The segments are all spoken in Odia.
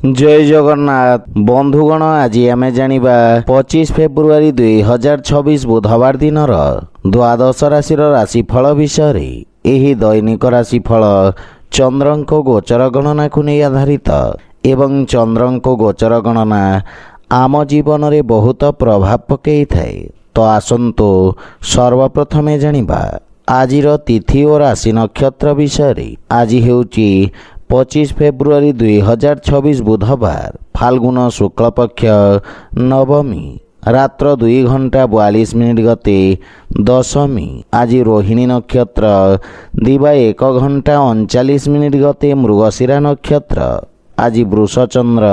जय जगन्नाथ बंधुगण आज आम जानिबा 25 फेब्रुआरी 2026 बुधवार दिन द्वादश राशि राशिफल विषय। एही दैनिक राशिफल चंद्रंक गोचर गणना को नहीं आधारित एवं चंद्रंक गोचर गणना आम जीवन में बहुत प्रभाव पकई थाए। तो आसंतु सर्वप्रथमे जानिबा आजिर तिथि और राशि नक्षत्र विषय। आज हेउची 25 फेब्रुआरी 2026 बुधवार फाल्गुन शुक्ल पक्ष नवमी रात्र 2 घंटा 42 मिनिट गते दशमी। आज रोहिणी नक्षत्र दिवा 1 घंटा 39 मिनिट गते मृगशिरा नक्षत्र। आज वृषचंद्र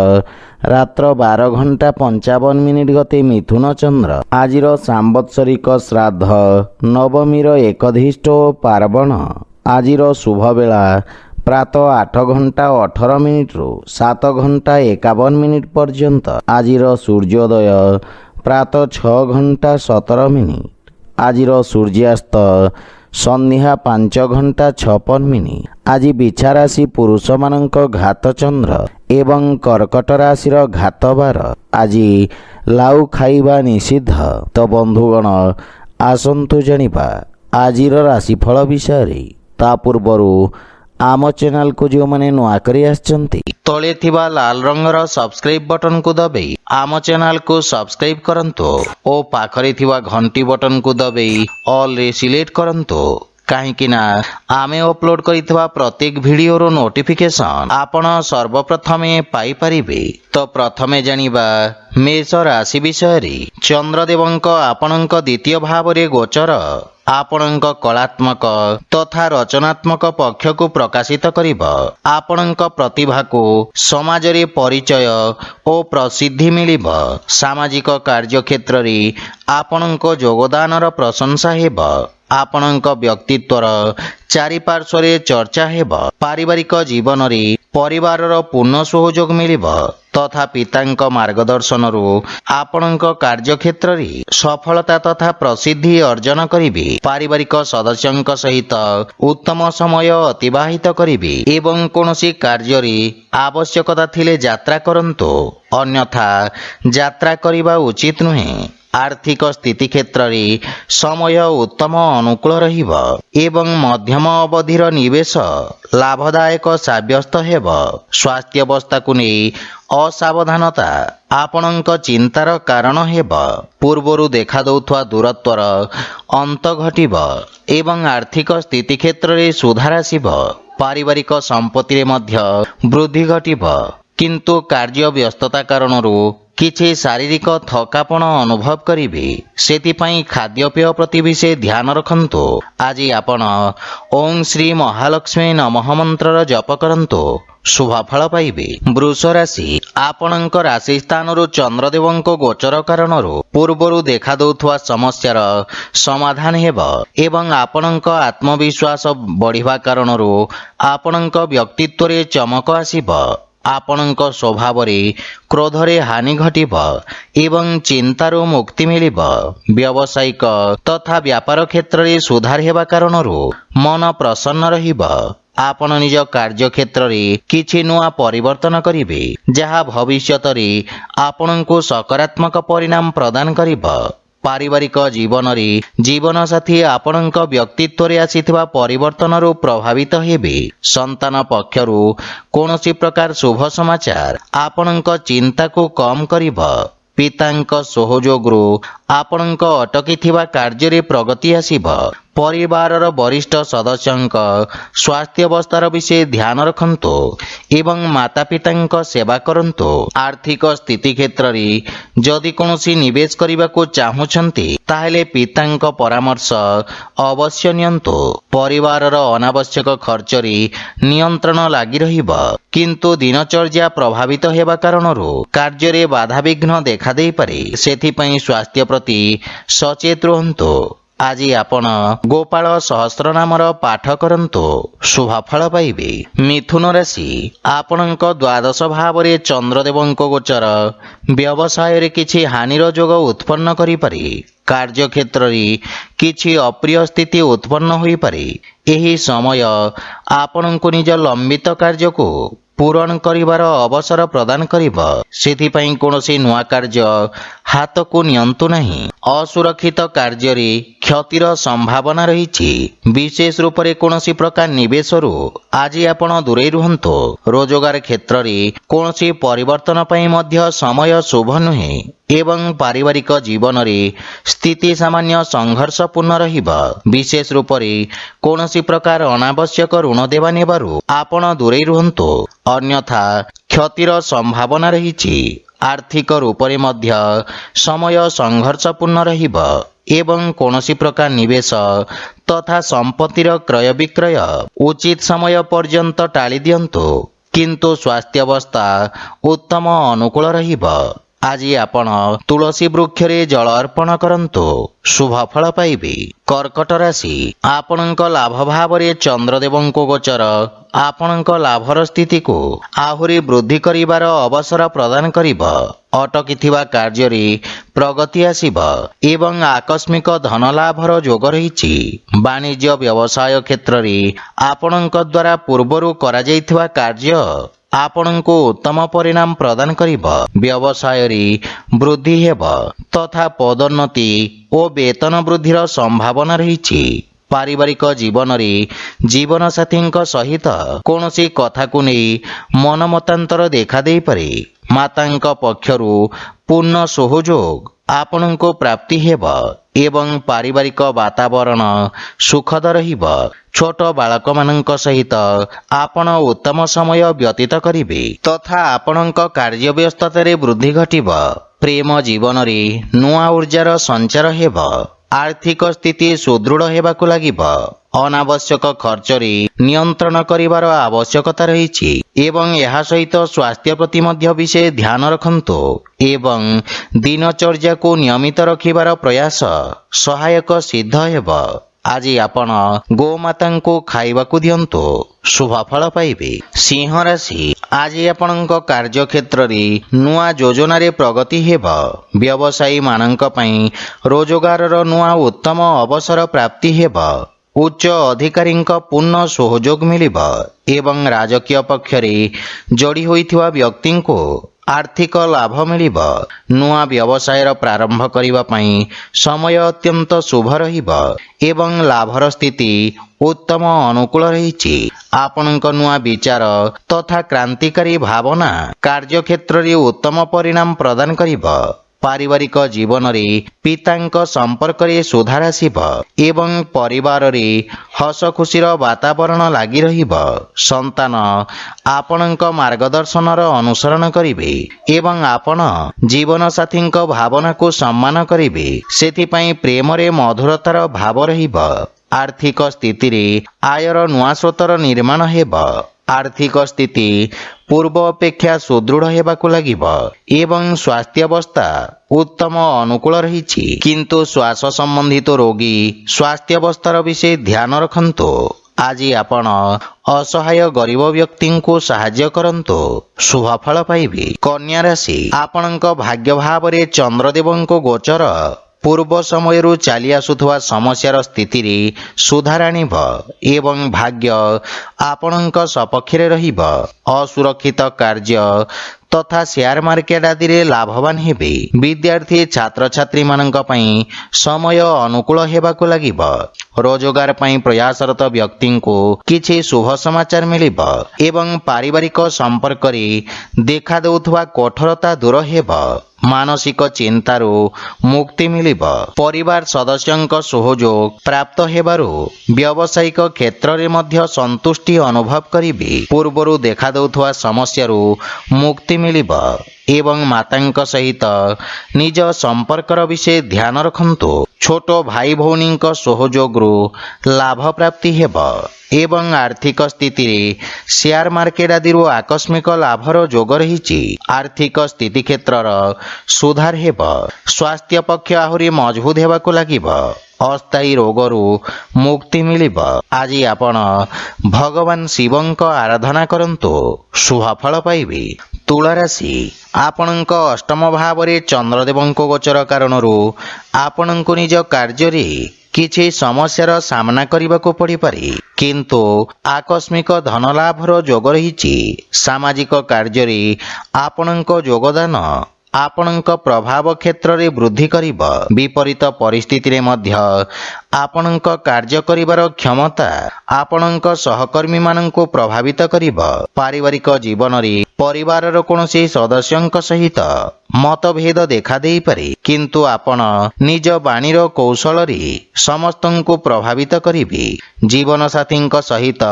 रात्र 12 घंटा 55 मिनिट गते मिथुन चंद्र। आजिर सांबत्सरिक श्राद्ध नवमीर एकधिष्ट पार्वण। आजिर शुभ बेला प्रातः 8 घंटा 18 मिनिट रु 7 घंटा 51 मिनिट पर्यंत। आजिर सूर्योदय प्रातः 6 घंटा 17 मिनिट। आजिर सूर्यास्त संध्या 5 घंटा 56 मिनिट। आज बिछा राशि पुरुष मानक घात चंद्र एवं कर्कट राशि घात बार। आज लाउ खाइबा निषिद्ध। तो बंधुगण आसंतु जानिबा आजिर राशिफल विषय। ता पूर्वरु आम चैनल को जो मैंने नुआ करी आछंती तले थिबा लाल रंगर सब्सक्राइब बटन को दबाई आम चैनल को सब्सक्राइब करंतु ओ पाखरे थिबा घंटी बटन को दबाई ऑल रे सिलेक्ट करंतु कहीं आमे अपलोड करिथिबा प्रत्येक वीडियो नोटिफिकेशन आपण सर्वप्रथमे पाई परिबे। तो प्रथमे जानिबा मेष राशि विषय। चंद्रदेवंक आपणक द्वितीय भाव रे गोचर आपणक कलात्मक तथा रचनात्मक पक्ष को प्रकाशित करिब। आपणक प्रतिभा को समाज रे परिचय और प्रसिद्धि मिलिब। सामाजिक कार्य क्षेत्र रे आपणक योगदानर प्रशंसा हेब। आपणक व्यक्तित्वर चारिपार्श्वरे चर्चा हेब। पारिवारिक जीवन रे परिवारर पूर्ण सहयोग मिलिब तथा पितांक मार्गदर्शन रु आपणक कार्य क्षेत्र रे सफलता तथा प्रसिद्धि अर्जन करिबे। पारिवारिक सदस्यंक सहित उत्तम समय अतिबाहित करिबे एवं कोनोसी कार्य रे आवश्यकता थिले यात्रा करंतु अन्यथा यात्रा करिबा उचित नुहे। आर्थिक स्थिति क्षेत्र रे समय उत्तम अनुकूल रहिब एवं मध्यम अवधिर निवेश लाभदायक साब्यस्त हेब। स्वास्थ्य अवस्था को नहीं असावधानता आपणक चिंतार कारण हेब। पूर्वरु देखा दउथवा दूरत्वर अंत घटिब एवं आर्थिक स्थिति क्षेत्र रे सुधार आसिब। पारिवारिक संपत्ति रे मध्य वृद्धि घटिब किंतु कार्य व्यस्तता कारणरू किछि शारीरिक थकापन अनुभव करिबे। सेतिपई खाद्यपेय प्रति विशेष ध्यान रखंतु। आज आपण ओम श्री महालक्ष्मी नमः मंत्र जप करंतु शुभ फल पाइबे। वृष राशि आपणक राशि स्थान चंद्रदेवंक गोचर कारणरू पूर्वरु देखा दउथवा समस्यार समाधान हेब एवं आपणक आत्मविश्वास बढ़िबा कारणरू आपणक व्यक्तित्व रे चमक आसिब। आपणक स्वभाव रे क्रोध रे हानि घटिब एवं चिंतारू मुक्ति मिलिब। व्यावसायिक तथा व्यापार क्षेत्र रे सुधार हेबा कारणरू मन प्रसन्न रहिब। आपण निज कार्य क्षेत्र रे किछि नुआ परिवर्तन करिवे जहा भविष्यत रे आपणको सकारात्मक परिणाम प्रदान करिब। पारिवारिक जीवन रे जीवन साथी आपणक व्यक्तित्व रे आसीथिबा परिवर्तन रु प्रभावित हेबे। संतान पक्षरु कोनोसी प्रकार शुभ समाचार आपणक चिंता को कम करिब। पितांक सहयोगरु आपणक अटकीथिबा कार्य रे प्रगति आसीब। परिवारर वरिष्ठ सदस्यंक स्वास्थ्य अवस्थार विषय ध्यान रखंतु एवं माता पितांक सेवा करंतु। आर्थिक स्थिति क्षेत्र रे जदि कोनोसी निवेश करिबा को चाहुछंती ताहेले पितांक परामर्श अवश्य नियंतु। परिवारर अनावश्यक खर्च रे नियंत्रण लागि रहिब किंतु दिनचर्या प्रभावित हेबा कारणरू कार्य रे बाधा विघ्न देखा देई पारे। सेथिपई स्वास्थ्य प्रति सचेत रहंतु। आज आपण गोपाल सहस्र नामर पाठ करंतु शुभ फल पाइबे। मिथुन राशि आपणक द्वादश भाव रे चंद्रदेवंक गोचर व्यवसाय रे किछि हानिर जोग उत्पन्न करि पारे। कार्य क्षेत्र रे किछि अप्रिय स्थिति उत्पन्न होई पारे। एही समय आपणको निज लंबित कार्य को ପୂରଣ କରିବାର ଅବସର ପ୍ରଦାନ କରିବ। ସେଥିପାଇଁ କୌଣସି ନୂଆ କାର୍ଯ୍ୟ ହାତକୁ ନିଅନ୍ତୁ ନାହିଁ। ଅସୁରକ୍ଷିତ କାର୍ଯ୍ୟରେ କ୍ଷତିର ସମ୍ଭାବନା ରହିଛି। ବିଶେଷ ରୂପରେ କୌଣସି ପ୍ରକାର ନିବେଶରୁ ଆଜି ଆପଣ ଦୂରେଇ ରୁହନ୍ତୁ। ରୋଜଗାର କ୍ଷେତ୍ରରେ କୌଣସି ପରିବର୍ତ୍ତନ ପାଇଁ ମଧ୍ୟ ସମୟ ଶୁଭ ନୁହେଁ ଏବଂ ପାରିବାରିକ ଜୀବନରେ ସ୍ଥିତି ସାମାନ୍ୟ ସଂଘର୍ଷପୂର୍ଣ୍ଣ ରହିବ। ବିଶେଷ ରୂପରେ କୌଣସି ପ୍ରକାର ଅନାବଶ୍ୟକ ଋଣ ଦେବା ନେବାରୁ ଆପଣ ଦୂରେଇ ରୁହନ୍ତୁ, ଅନ୍ୟଥା କ୍ଷତିର ସମ୍ଭାବନା ରହିଛି। ଆର୍ଥିକ ରୂପରେ ମଧ୍ୟ ସମୟ ସଂଘର୍ଷପୂର୍ଣ୍ଣ ରହିବ ଏବଂ କୌଣସି ପ୍ରକାର ନିବେଶ ତଥା ସମ୍ପତ୍ତିର କ୍ରୟ ବିକ୍ରୟ ଉଚିତ ସମୟ ପର୍ଯ୍ୟନ୍ତ ଟାଳି ଦିଅନ୍ତୁ। କିନ୍ତୁ ସ୍ୱାସ୍ଥ୍ୟାବସ୍ଥା ଉତ୍ତମ ଅନୁକୂଳ ରହିବ। ଆଜି ଆପଣ ତୁଳସୀ ବୃକ୍ଷରେ ଜଳ ଅର୍ପଣ କରନ୍ତୁ, ଶୁଭ ଫଳ ପାଇବେ। କର୍କଟ ରାଶି, ଆପଣଙ୍କ ଲାଭ ଭାବରେ ଚନ୍ଦ୍ରଦେବଙ୍କ ଗୋଚର ଆପଣଙ୍କ ଲାଭର ସ୍ଥିତିକୁ ଆହୁରି ବୃଦ୍ଧି କରିବାର ଅବସର ପ୍ରଦାନ କରିବ। ଅଟକିଥିବା କାର୍ଯ୍ୟରେ ପ୍ରଗତି ଆସିବ ଏବଂ ଆକସ୍ମିକ ଧନ ଲାଭର ଯୋଗ ରହିଛି। ବାଣିଜ୍ୟ ବ୍ୟବସାୟ କ୍ଷେତ୍ରରେ ଆପଣଙ୍କ ଦ୍ୱାରା ପୂର୍ବରୁ କରାଯାଇଥିବା କାର୍ଯ୍ୟ ଆପଣଙ୍କୁ ଉତ୍ତମ ପରିଣାମ ପ୍ରଦାନ କରିବ। ବ୍ୟବସାୟରେ ବୃଦ୍ଧି ହେବ ତଥା ପଦୋନ୍ନତି ଓ ବେତନ ବୃଦ୍ଧିର ସମ୍ଭାବନା ରହିଛି। ପାରିବାରିକ ଜୀବନରେ ଜୀବନସାଥୀଙ୍କ ସହିତ କୌଣସି କଥାକୁ ନେଇ ମନମତାନ୍ତର ଦେଖାଦେଇପାରେ। ମାତାଙ୍କ ପକ୍ଷରୁ ପୂର୍ଣ୍ଣ ସହଯୋଗ ଆପଣଙ୍କୁ ପ୍ରାପ୍ତି ହେବ ଏବଂ ପାରିବାରିକ ବାତାବରଣ ସୁଖଦ ରହିବ। ଛୋଟ ବାଳକମାନଙ୍କ ସହିତ ଆପଣ ଉତ୍ତମ ସମୟ ବ୍ୟତୀତ କରିବେ ତଥା ଆପଣଙ୍କ କାର୍ଯ୍ୟବ୍ୟସ୍ତତାରେ ବୃଦ୍ଧି ଘଟିବ। ପ୍ରେମ ଜୀବନରେ ନୂଆ ଉର୍ଜାର ସଞ୍ଚାର ହେବ। ଆର୍ଥିକ ସ୍ଥିତି ସୁଦୃଢ଼ ହେବାକୁ ଲାଗିବ। ଅନାବଶ୍ୟକ ଖର୍ଚ୍ଚରେ ନିୟନ୍ତ୍ରଣ କରିବାର ଆବଶ୍ୟକତା ରହିଛି ଏବଂ ଏହା ସହିତ ସ୍ୱାସ୍ଥ୍ୟ ପ୍ରତି ମଧ୍ୟ ବିଶେଷ ଧ୍ୟାନ ରଖନ୍ତୁ ଏବଂ ଦିନଚର୍ଯ୍ୟାକୁ ନିୟମିତ ରଖିବାର ପ୍ରୟାସ ସହାୟକ ସିଦ୍ଧ ହେବ। ଆଜି ଆପଣ ଗୋମାତାଙ୍କୁ ଖାଇବାକୁ ଦିଅନ୍ତୁ, ଶୁଭ ଫଳ ପାଇବେ। ସିଂହ ରାଶି, ଆଜି ଆପଣଙ୍କ କାର୍ଯ୍ୟକ୍ଷେତ୍ରରେ ନୂଆ ଯୋଜନାରେ ପ୍ରଗତି ହେବ। ବ୍ୟବସାୟୀ ମାନଙ୍କ ପାଇଁ ରୋଜଗାରର ନୂଆ ଉତ୍ତମ ଅବସର ପ୍ରାପ୍ତି ହେବ। ଉଚ୍ଚ ଅଧିକାରୀଙ୍କ ପୂର୍ଣ୍ଣ ସହଯୋଗ ମିଳିବ ଏବଂ ରାଜକୀୟ ପକ୍ଷରେ ଯୋଡ଼ି ହୋଇଥିବା ବ୍ୟକ୍ତିଙ୍କୁ ଆର୍ଥିକ ଲାଭ ମିଳିବ। ନୂଆ ବ୍ୟବସାୟର ପ୍ରାରମ୍ଭ କରିବା ପାଇଁ ସମୟ ଅତ୍ୟନ୍ତ ଶୁଭ ରହିବ ଏବଂ ଲାଭର ସ୍ଥିତି ଉତ୍ତମ ଅନୁକୂଳ ରହିଛି। ଆପଣଙ୍କ ନୂଆ ବିଚାର ତଥା କ୍ରାନ୍ତିକାରୀ ଭାବନା କାର୍ଯ୍ୟକ୍ଷେତ୍ରରେ ଉତ୍ତମ ପରିଣାମ ପ୍ରଦାନ କରିବ। ପାରିବାରିକ ଜୀବନରେ ପିତାଙ୍କ ସମ୍ପର୍କରେ ସୁଧାର ଆସିବ ଏବଂ ପରିବାରରେ ହସ ଖୁସିର ବାତାବରଣ ଲାଗି ରହିବ। ସନ୍ତାନ ଆପଣଙ୍କ ମାର୍ଗଦର୍ଶନର ଅନୁସରଣ କରିବେ ଏବଂ ଆପଣ ଜୀବନସାଥୀଙ୍କ ଭାବନାକୁ ସମ୍ମାନ କରିବେ। ସେଥିପାଇଁ ପ୍ରେମରେ ମଧୁରତାର ଭାବ ରହିବ। ଆର୍ଥିକ ସ୍ଥିତିରେ ଆୟର ନୂଆ ସ୍ରୋତର ନିର୍ମାଣ ହେବ। ଆର୍ଥିକ ସ୍ଥିତି ପୂର୍ବ ଅପେକ୍ଷା ସୁଦୃଢ଼ ହେବାକୁ ଲାଗିବ ଏବଂ ସ୍ୱାସ୍ଥ୍ୟାବସ୍ଥା ଉତ୍ତମ ଅନୁକୂଳ ରହିଛି। କିନ୍ତୁ ଶ୍ୱାସ ସମ୍ବନ୍ଧିତ ରୋଗୀ ସ୍ୱାସ୍ଥ୍ୟାବସ୍ଥାର ବିଶେଷ ଧ୍ୟାନ ରଖନ୍ତୁ। ଆଜି ଆପଣ ଅସହାୟ ଗରିବ ବ୍ୟକ୍ତିଙ୍କୁ ସାହାଯ୍ୟ କରନ୍ତୁ, ଶୁଭ ଫଳ ପାଇବେ। କନ୍ୟା ରାଶି, ଆପଣଙ୍କ ଭାଗ୍ୟ ଭାବରେ ଚନ୍ଦ୍ରଦେବଙ୍କ ଗୋଚର ପୂର୍ବ ସମୟରୁ ଚାଲି ଆସୁଥିବା ସମସ୍ୟାର ସ୍ଥିତିରେ ସୁଧାର ଆଣିବ ଏବଂ ଭାଗ୍ୟ ଆପଣଙ୍କ ସପକ୍ଷରେ ରହିବ। ଅସୁରକ୍ଷିତ କାର୍ଯ୍ୟ ତଥା ସେୟାର ମାର୍କେଟ ଆଦିରେ ଲାଭବାନ ହେବେ। ବିଦ୍ୟାର୍ଥୀ ଛାତ୍ରଛାତ୍ରୀମାନଙ୍କ ପାଇଁ ସମୟ ଅନୁକୂଳ ହେବାକୁ ଲାଗିବ। ରୋଜଗାର ପାଇଁ ପ୍ରୟାସରତ ବ୍ୟକ୍ତିଙ୍କୁ କିଛି ଶୁଭ ସମାଚାର ମିଳିବ ଏବଂ ପାରିବାରିକ ସମ୍ପର୍କରେ ଦେଖାଦେଉଥିବା କଠୋରତା ଦୂର ହେବ। ମାନସିକ ଚିନ୍ତାରୁ ମୁକ୍ତି ମିଳିବ। ପରିବାର ସଦସ୍ୟଙ୍କ ସହଯୋଗ ପ୍ରାପ୍ତ ହେବାରୁ ବ୍ୟବସାୟିକ କ୍ଷେତ୍ରରେ ମଧ୍ୟ ସନ୍ତୁଷ୍ଟି ଅନୁଭବ କରିବେ। ପୂର୍ବରୁ ଦେଖାଦେଉଥିବା ସମସ୍ୟାରୁ ମୁକ୍ତି ମିଳିବ ଏବଂ ମାତାଙ୍କ ସହିତ ନିଜ ସମ୍ପର୍କର ବିଷୟ ଧ୍ୟାନ ରଖନ୍ତୁ। ଛୋଟ ଭାଇ ଭଉଣୀଙ୍କ ସହଯୋଗରୁ ଲାଭ ପ୍ରାପ୍ତି ହେବ ଏବଂ ଆର୍ଥିକ ସ୍ଥିତିରେ ସେୟାର ମାର୍କେଟ ଆଦିରୁ ଆକସ୍ମିକ ଲାଭର ଯୋଗ ରହିଛି। ଆର୍ଥିକ ସ୍ଥିତି କ୍ଷେତ୍ରର ସୁଧାର ହେବ। ସ୍ୱାସ୍ଥ୍ୟ ପକ୍ଷ ଆହୁରି ମଜବୁତ ହେବାକୁ ଲାଗିବ। ଅସ୍ଥାୟୀ ରୋଗରୁ ମୁକ୍ତି ମିଳିବ। ଆଜି ଆପଣ ଭଗବାନ ଶିବଙ୍କ ଆରାଧନା କରନ୍ତୁ, ଶୁଭ ଫଳ ପାଇବେ। ତୁଳା ରାଶି, ଆପଣଙ୍କ ଅଷ୍ଟମ ଭାବରେ ଚନ୍ଦ୍ରଦେବଙ୍କ ଗୋଚର କାରଣରୁ ଆପଣଙ୍କୁ ନିଜ କାର୍ଯ୍ୟରେ କିଛି ସମସ୍ୟାର ସାମ୍ନା କରିବାକୁ ପଡ଼ିପାରେ, କିନ୍ତୁ ଆକସ୍ମିକ ଧନଲାଭର ଯୋଗ ରହିଛି। ସାମାଜିକ କାର୍ଯ୍ୟରେ ଆପଣଙ୍କ ଯୋଗଦାନ ଆପଣଙ୍କ ପ୍ରଭାବ କ୍ଷେତ୍ରରେ ବୃଦ୍ଧି କରିବ। ବିପରୀତ ପରିସ୍ଥିତିରେ ମଧ୍ୟ ଆପଣଙ୍କ କାର୍ଯ୍ୟ କରିବାର କ୍ଷମତା ଆପଣଙ୍କ ସହକର୍ମୀମାନଙ୍କୁ ପ୍ରଭାବିତ କରିବ। ପାରିବାରିକ ଜୀବନରେ ପରିବାରର କୌଣସି ସଦସ୍ୟଙ୍କ ସହିତ ମତଭେଦ ଦେଖାଦେଇପାରେ, କିନ୍ତୁ ଆପଣ ନିଜ ବାଣୀର କୌଶଳରେ ସମସ୍ତଙ୍କୁ ପ୍ରଭାବିତ କରିବେ। ଜୀବନସାଥୀଙ୍କ ସହିତ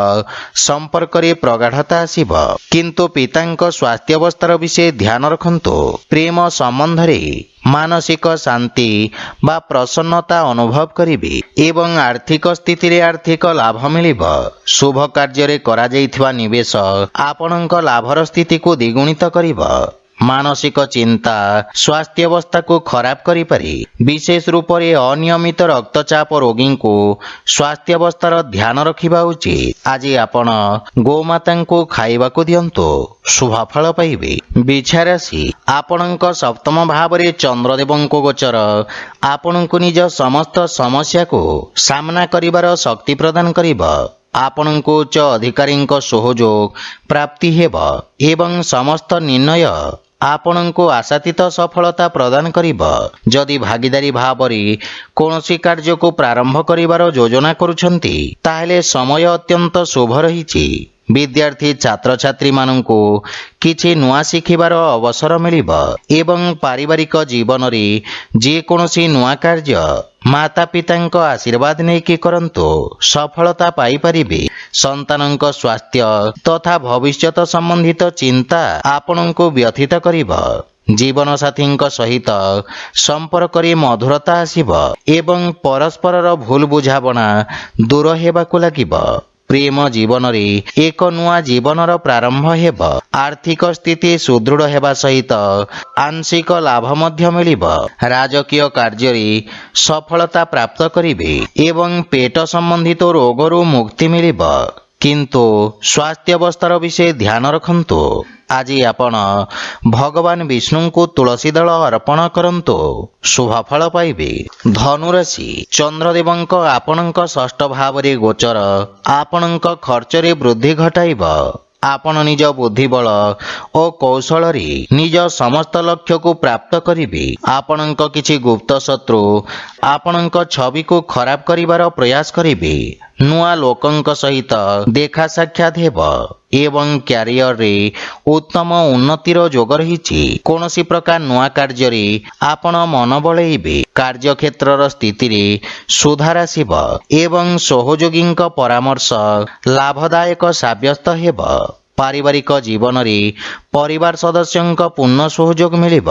ସମ୍ପର୍କରେ ପ୍ରଗାଢ଼ତା ଆସିବ, କିନ୍ତୁ ପିତାଙ୍କ ସ୍ୱାସ୍ଥ୍ୟାବସ୍ଥାର ବିଷୟ ଧ୍ୟାନ ରଖନ୍ତୁ। ପ୍ରେମ ସମ୍ବନ୍ଧରେ ମାନସିକ ଶାନ୍ତି ବା ପ୍ରସନ୍ନତା ଅନୁଭବ କରିବେ ଏବଂ ଆର୍ଥିକ ସ୍ଥିତିରେ ଆର୍ଥିକ ଲାଭ ମିଳିବ। ଶୁଭ କାର୍ଯ୍ୟରେ କରାଯାଇଥିବା ନିବେଶ ଆପଣଙ୍କ ଲାଭର ସ୍ଥିତିକୁ ଦ୍ୱିଗୁଣିତ କରିବ। ମାନସିକ ଚିନ୍ତା ସ୍ୱାସ୍ଥ୍ୟାବସ୍ଥାକୁ ଖରାପ କରିପାରେ। ବିଶେଷ ରୂପରେ ଅନିୟମିତ ରକ୍ତଚାପ ରୋଗୀଙ୍କୁ ସ୍ୱାସ୍ଥ୍ୟାବସ୍ଥାର ଧ୍ୟାନ ରଖିବା ଉଚିତ। ଆଜି ଆପଣ ଗୋମାତାଙ୍କୁ ଖାଇବାକୁ ଦିଅନ୍ତୁ, ଶୁଭଫଳ ପାଇବେ। ବିଛା ରାଶି, ଆପଣଙ୍କ ସପ୍ତମ ଭାବରେ ଚନ୍ଦ୍ରଦେବଙ୍କ ଗୋଚର ଆପଣଙ୍କୁ ନିଜ ସମସ୍ତ ସମସ୍ୟାକୁ ସାମ୍ନା କରିବାର ଶକ୍ତି ପ୍ରଦାନ କରିବ। ଆପଣଙ୍କୁ ଉଚ୍ଚ ଅଧିକାରୀଙ୍କ ସହଯୋଗ ପ୍ରାପ୍ତି ହେବ ଏବଂ ସମସ୍ତ ନିର୍ଣ୍ଣୟ ଆପଣଙ୍କୁ ଆଶାତୀତ ସଫଳତା ପ୍ରଦାନ କରିବ। ଯଦି ଭାଗୀଦାରୀ ଭାବରେ କୌଣସି କାର୍ଯ୍ୟକୁ ପ୍ରାରମ୍ଭ କରିବାର ଯୋଜନା କରୁଛନ୍ତି, ତାହେଲେ ସମୟ ଅତ୍ୟନ୍ତ ଶୁଭ ରହିଛି। ବିଦ୍ୟାର୍ଥୀ ଛାତ୍ରଛାତ୍ରୀମାନଙ୍କୁ କିଛି ନୂଆ ଶିଖିବାର ଅବସର ମିଳିବ ଏବଂ ପାରିବାରିକ ଜୀବନରେ ଯେକୌଣସି ନୂଆ କାର୍ଯ୍ୟ ମାତାପିତାଙ୍କ ଆଶୀର୍ବାଦ ନେଇକି କରନ୍ତୁ, ସଫଳତା ପାଇପାରିବେ। ସନ୍ତାନଙ୍କ ସ୍ୱାସ୍ଥ୍ୟ ତଥା ଭବିଷ୍ୟତ ସମ୍ବନ୍ଧିତ ଚିନ୍ତା ଆପଣଙ୍କୁ ବ୍ୟଥିତ କରିବ। ଜୀବନସାଥୀଙ୍କ ସହିତ ସମ୍ପର୍କରେ ମଧୁରତା ଆସିବ ଏବଂ ପରସ୍ପରର ଭୁଲ ବୁଝାମଣା ଦୂର ହେବାକୁ ଲାଗିବ। ପ୍ରେମ ଜୀବନରେ ଏକ ନୂଆ ଜୀବନର ପ୍ରାରମ୍ଭ ହେବ। ଆର୍ଥିକ ସ୍ଥିତି ସୁଦୃଢ଼ ହେବା ସହିତ ଆଂଶିକ ଲାଭ ମଧ୍ୟ ମିଳିବ। ରାଜକୀୟ କାର୍ଯ୍ୟରେ ସଫଳତା ପ୍ରାପ୍ତ କରିବେ ଏବଂ ପେଟ ସମ୍ବନ୍ଧିତ ରୋଗରୁ ମୁକ୍ତି ମିଳିବ, କିନ୍ତୁ ସ୍ୱାସ୍ଥ୍ୟାବସ୍ଥାର ବିଷୟ ଧ୍ୟାନ ରଖନ୍ତୁ। ଆଜି ଆପଣ ଭଗବାନ ବିଷ୍ଣୁଙ୍କୁ ତୁଳସୀ ଦଳ ଅର୍ପଣ କରନ୍ତୁ, ଶୁଭଫଳ ପାଇବେ। ଧନୁରାଶି, ଚନ୍ଦ୍ରଦେବଙ୍କ ଆପଣଙ୍କ ଷଷ୍ଠ ଭାବରେ ଗୋଚର ଆପଣଙ୍କ ଖର୍ଚ୍ଚରେ ବୃଦ୍ଧି ଘଟାଇବ। ଆପଣ ନିଜ ବୁଦ୍ଧିବଳ ଓ କୌଶଳରେ ନିଜ ସମସ୍ତ ଲକ୍ଷ୍ୟକୁ ପ୍ରାପ୍ତ କରିବେ। ଆପଣଙ୍କ କିଛି ଗୁପ୍ତ ଶତ୍ରୁ ଆପଣଙ୍କ ଛବିକୁ ଖରାପ କରିବାର ପ୍ରୟାସ କରିବେ। ନୂଆ ଲୋକଙ୍କ ସହିତ ଦେଖା ସାକ୍ଷାତ ହେବ ଏବଂ କ୍ୟାରିୟରରେ ଉତ୍ତମ ଉନ୍ନତିର ଯୋଗ ରହିଛି। କୌଣସି ପ୍ରକାର ନୂଆ କାର୍ଯ୍ୟରେ ଆପଣ ମନ ବଳେଇବେ। କାର୍ଯ୍ୟକ୍ଷେତ୍ରର ସ୍ଥିତିରେ ସୁଧାର ଆସିବ ଏବଂ ସହଯୋଗୀଙ୍କ ପରାମର୍ଶ ଲାଭଦାୟକ ସାବ୍ୟସ୍ତ ହେବ। ପାରିବାରିକ ଜୀବନରେ ପରିବାର ସଦସ୍ୟଙ୍କ ପୂର୍ଣ୍ଣ ସହଯୋଗ ମିଳିବ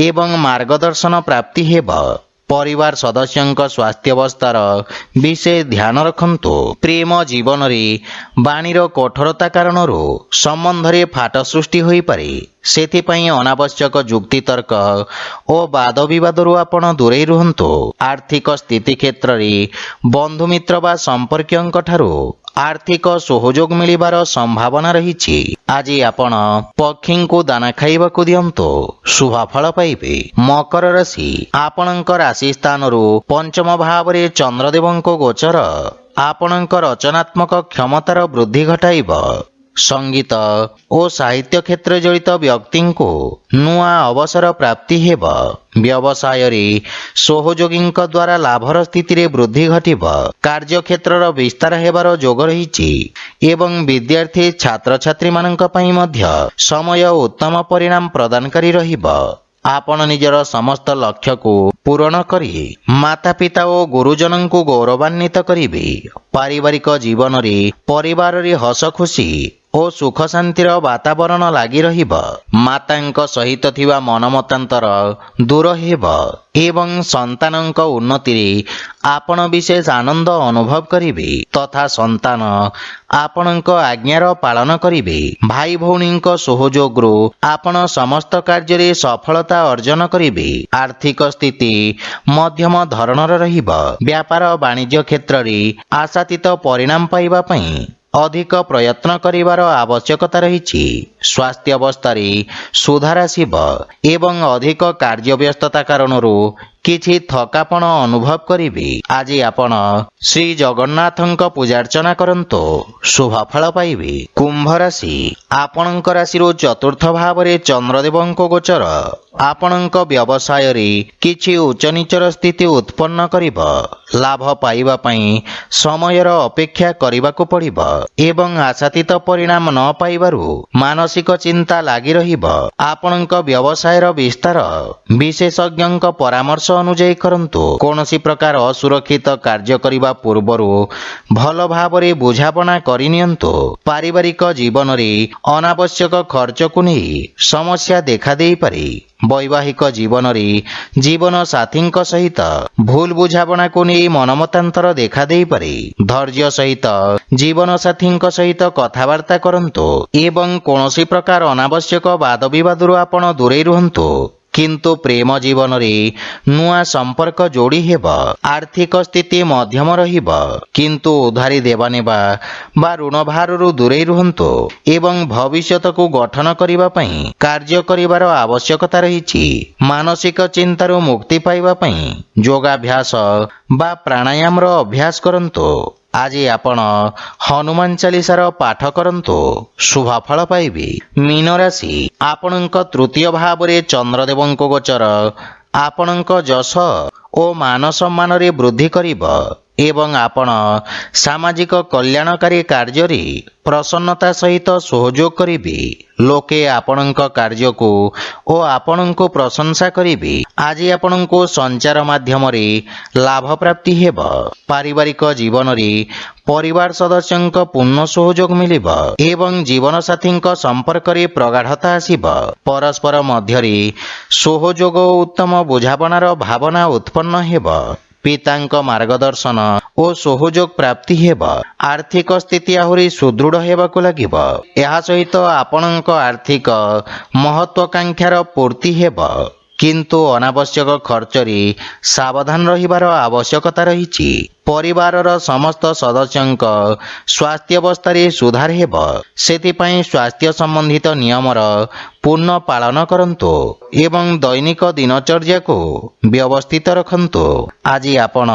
ଏବଂ ମାର୍ଗଦର୍ଶନ ପ୍ରାପ୍ତି ହେବ। ପରିବାର ସଦସ୍ୟଙ୍କ ସ୍ୱାସ୍ଥ୍ୟାବସ୍ଥାର ବିଷୟ ଧ୍ୟାନ ରଖନ୍ତୁ। ପ୍ରେମ ଜୀବନରେ ବାଣୀର କଠୋରତା କାରଣରୁ ସମ୍ବନ୍ଧରେ ଫାଟ ସୃଷ୍ଟି ହୋଇପାରେ। ସେଥିପାଇଁ ଅନାବଶ୍ୟକ ଯୁକ୍ତିତର୍କ ଓ ବାଦବିବାଦରୁ ଆପଣ ଦୂରେଇ ରୁହନ୍ତୁ। ଆର୍ଥିକ ସ୍ଥିତି କ୍ଷେତ୍ରରେ ବନ୍ଧୁମିତ୍ର ବା ସମ୍ପର୍କୀୟଙ୍କ ଠାରୁ ଆର୍ଥିକ ସହଯୋଗ ମିଳିବାର ସମ୍ଭାବନା ରହିଛି। ଆଜି ଆପଣ ପକ୍ଷୀଙ୍କୁ ଦାନା ଖାଇବାକୁ ଦିଅନ୍ତୁ, ଶୁଭଫଳ ପାଇବେ। ମକର ରାଶି, ଆପଣଙ୍କ ରାଶି ସ୍ଥାନରୁ ପଞ୍ଚମ ଭାବରେ ଚନ୍ଦ୍ରଦେବଙ୍କ ଗୋଚର ଆପଣଙ୍କ ରଚନାତ୍ମକ କ୍ଷମତାର ବୃଦ୍ଧି ଘଟାଇବ। ସଙ୍ଗୀତ ଓ ସାହିତ୍ୟ କ୍ଷେତ୍ରରେ ଜଡ଼ିତ ବ୍ୟକ୍ତିଙ୍କୁ ନୂଆ ଅବସର ପ୍ରାପ୍ତି ହେବ। ବ୍ୟବସାୟରେ ସହଯୋଗୀଙ୍କ ଦ୍ୱାରା ଲାଭର ସ୍ଥିତିରେ ବୃଦ୍ଧି ଘଟିବ। କାର୍ଯ୍ୟକ୍ଷେତ୍ରର ବିସ୍ତାର ହେବାର ଯୋଗ ରହିଛି ଏବଂ ବିଦ୍ୟାର୍ଥୀ ଛାତ୍ରଛାତ୍ରୀମାନଙ୍କ ପାଇଁ ମଧ୍ୟ ସମୟ ଉତ୍ତମ ପରିଣାମ ପ୍ରଦାନକାରୀ ରହିବ। ଆପଣ ନିଜର ସମସ୍ତ ଲକ୍ଷ୍ୟକୁ ପୂରଣ କରି ମାତାପିତା ଓ ଗୁରୁଜନଙ୍କୁ ଗୌରବାନ୍ୱିତ କରିବେ। ପାରିବାରିକ ଜୀବନରେ ପରିବାରରେ ହସ ଖୁସି ଓ ସୁଖ ଶାନ୍ତିର ବାତାବରଣ ଲାଗି ରହିବ। ମାତାଙ୍କ ସହିତ ଥିବା ମନମତାନ୍ତର ଦୂର ହେବ ଏବଂ ସନ୍ତାନଙ୍କ ଉନ୍ନତିରେ ଆପଣ ବିଶେଷ ଆନନ୍ଦ ଅନୁଭବ କରିବେ ତଥା ସନ୍ତାନ ଆପଣଙ୍କ ଆଜ୍ଞାର ପାଳନ କରିବେ। ଭାଇ ଭଉଣୀଙ୍କ ସହଯୋଗରୁ ଆପଣ ସମସ୍ତ କାର୍ଯ୍ୟରେ ସଫଳତା ଅର୍ଜନ କରିବେ। ଆର୍ଥିକ ସ୍ଥିତି ମଧ୍ୟମ ଧରଣର ରହିବ। ବ୍ୟାପାର ବାଣିଜ୍ୟ କ୍ଷେତ୍ରରେ ଆଶାତୀତ ପରିଣାମ ପାଇବା ପାଇଁ ଅଧିକ ପ୍ରୟତ୍ନ କରିବାର ଆବଶ୍ୟକତା ରହିଛି। ସ୍ୱାସ୍ଥ୍ୟ ଅବସ୍ଥାରେ ସୁଧାର ଆସିବ ଏବଂ ଅଧିକ କାର୍ଯ୍ୟବ୍ୟସ୍ତତା କାରଣରୁ କିଛି ଥକାପଣ ଅନୁଭବ କରିବେ। ଆଜି ଆପଣ ଶ୍ରୀ ଜଗନ୍ନାଥଙ୍କ ପୂଜାର୍ଚ୍ଚନା କରନ୍ତୁ, ଶୁଭ ଫଳ ପାଇବେ। କୁମ୍ଭ ରାଶି, ଆପଣଙ୍କ ରାଶିରୁ ଚତୁର୍ଥ ଭାବରେ ଚନ୍ଦ୍ରଦେବଙ୍କ ଗୋଚର ଆପଣଙ୍କ ବ୍ୟବସାୟରେ କିଛି ଉଚ୍ଚନୀଚର ସ୍ଥିତି ଉତ୍ପନ୍ନ କରିବ। ଲାଭ ପାଇବା ପାଇଁ ସମୟର ଅପେକ୍ଷା କରିବାକୁ ପଡ଼ିବ ଏବଂ ଆଶାତୀତ ପରିଣାମ ନ ପାଇବାରୁ ମାନସିକ ଚିନ୍ତା ଲାଗି ରହିବ। ଆପଣଙ୍କ ବ୍ୟବସାୟର ବିସ୍ତାର ବିଶେଷଜ୍ଞଙ୍କ ପରାମର୍ଶ ଅନୁଯାୟୀ କରନ୍ତୁ। କୌଣସି ପ୍ରକାର ଅସୁରକ୍ଷିତ କାର୍ଯ୍ୟ କରିବା ପୂର୍ବରୁ ଭଲ ଭାବରେ ବୁଝାମଣା କରିନିଅନ୍ତୁ। ପାରିବାରିକ ଜୀବନରେ ଅନାବଶ୍ୟକ ଖର୍ଚ୍ଚକୁ ନେଇ ସମସ୍ୟା ଦେଖାଦେଇପାରେ। ବୈବାହିକ ଜୀବନରେ ଜୀବନ ସାଥୀଙ୍କ ସହିତ ଭୁଲ ବୁଝାମଣାକୁ ନେଇ ମନମତାନ୍ତର ଦେଖାଦେଇପାରେ। ଧୈର୍ଯ୍ୟ ସହିତ ଜୀବନ ସାଥୀଙ୍କ ସହିତ କଥାବାର୍ତ୍ତା କରନ୍ତୁ ଏବଂ କୌଣସି ପ୍ରକାର ଅନାବଶ୍ୟକ ବାଦବିବାଦରୁ ଆପଣ ଦୂରେଇ ରୁହନ୍ତୁ। କିନ୍ତୁ ପ୍ରେମ ଜୀବନରେ ନୂଆ ସମ୍ପର୍କ ଯୋଡ଼ି ହେବ। ଆର୍ଥିକ ସ୍ଥିତି ମଧ୍ୟମ ରହିବ, କିନ୍ତୁ ଉଧାରି ଦେବାନେବା ବା ଋଣ ଭାରରୁ ଦୂରେଇ ରୁହନ୍ତୁ ଏବଂ ଭବିଷ୍ୟତକୁ ଗଠନ କରିବା ପାଇଁ କାର୍ଯ୍ୟ କରିବାର ଆବଶ୍ୟକତା ରହିଛି। ମାନସିକ ଚିନ୍ତାରୁ ମୁକ୍ତି ପାଇବା ପାଇଁ ଯୋଗାଭ୍ୟାସ ବା ପ୍ରାଣାୟାମର ଅଭ୍ୟାସ କରନ୍ତୁ। ଆଜି ଆପଣ ହନୁମାନ ଚାଳିଶାର ପାଠ କରନ୍ତୁ, ଶୁଭ ଫଳ ପାଇବେ। ମୀନ ରାଶି, ଆପଣଙ୍କ ତୃତୀୟ ଭାବରେ ଚନ୍ଦ୍ରଦେବଙ୍କ ଗୋଚର ଆପଣଙ୍କ ଯଶ ଓ ମାନ ସମ୍ମାନରେ ବୃଦ୍ଧି କରିବ ଏବଂ ଆପଣ ସାମାଜିକ କଲ୍ୟାଣକାରୀ କାର୍ଯ୍ୟରେ ପ୍ରସନ୍ନତା ସହିତ ସହଯୋଗ କରିବେ। ଲୋକେ ଆପଣଙ୍କ କାର୍ଯ୍ୟକୁ ଓ ଆପଣଙ୍କୁ ପ୍ରଶଂସା କରିବେ। ଆଜି ଆପଣଙ୍କୁ ସଞ୍ଚାର ମାଧ୍ୟମରେ ଲାଭ ପ୍ରାପ୍ତି ହେବ। ପାରିବାରିକ ଜୀବନରେ ପରିବାର ସଦସ୍ୟଙ୍କ ପୂର୍ଣ୍ଣ ସହଯୋଗ ମିଳିବ ଏବଂ ଜୀବନସାଥୀଙ୍କ ସମ୍ପର୍କରେ ପ୍ରଗାଢ଼ତା ଆସିବ। ପରସ୍ପର ମଧ୍ୟରେ ସହଯୋଗ ଓ ଉତ୍ତମ ବୁଝାମଣାର ଭାବନା ଉତ୍ପନ୍ନ ହେବ। ପିତାଙ୍କ ମାର୍ଗଦର୍ଶନ ଓ ସହଯୋଗ ପ୍ରାପ୍ତି ହେବ। ଆର୍ଥିକ ସ୍ଥିତି ଆହୁରି ସୁଦୃଢ଼ ହେବାକୁ ଲାଗିବ। ଏହା ସହିତ ଆପଣଙ୍କ ଆର୍ଥିକ ମହତ୍ୱାକାଂକ୍ଷାର ପୂର୍ତ୍ତି ହେବ, କିନ୍ତୁ ଅନାବଶ୍ୟକ ଖର୍ଚ୍ଚରେ ସାବଧାନ ରହିବାର ଆବଶ୍ୟକତା ରହିଛି। ପରିବାରର ସମସ୍ତ ସଦସ୍ୟଙ୍କ ସ୍ୱାସ୍ଥ୍ୟାବସ୍ଥାରେ ସୁଧାର ହେବ, ସେଥିପାଇଁ ସ୍ୱାସ୍ଥ୍ୟ ସମ୍ବନ୍ଧିତ ନିୟମର ପୂର୍ଣ୍ଣ ପାଳନ କରନ୍ତୁ ଏବଂ ଦୈନିକ ଦିନଚର୍ଯ୍ୟାକୁ ବ୍ୟବସ୍ଥିତ ରଖନ୍ତୁ। ଆଜି ଆପଣ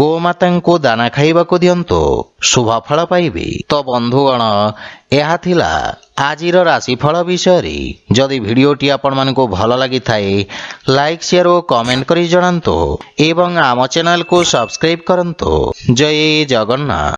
ଗୋମାତାଙ୍କୁ ଦାନା ଖାଇବାକୁ ଦିଅନ୍ତୁ, ଶୁଭ ଫଳ ପାଇବେ। ତ ବନ୍ଧୁଗଣ, ଏହା ଥିଲା ଆଜିର ରାଶିଫଳ ବିଷୟରେ। ଯଦି ଭିଡ଼ିଓଟି ଆପଣମାନଙ୍କୁ ଭଲ ଲାଗିଥାଏ, ଲାଇକ୍, ସେୟାର ଓ କମେଣ୍ଟ କରି ଜଣାନ୍ତୁ ଏବଂ ଆମ ଚ୍ୟାନେଲକୁ ସବସ୍କ୍ରାଇବ୍ କରନ୍ତୁ। ଜୟ ଜଗନ୍ନାଥ।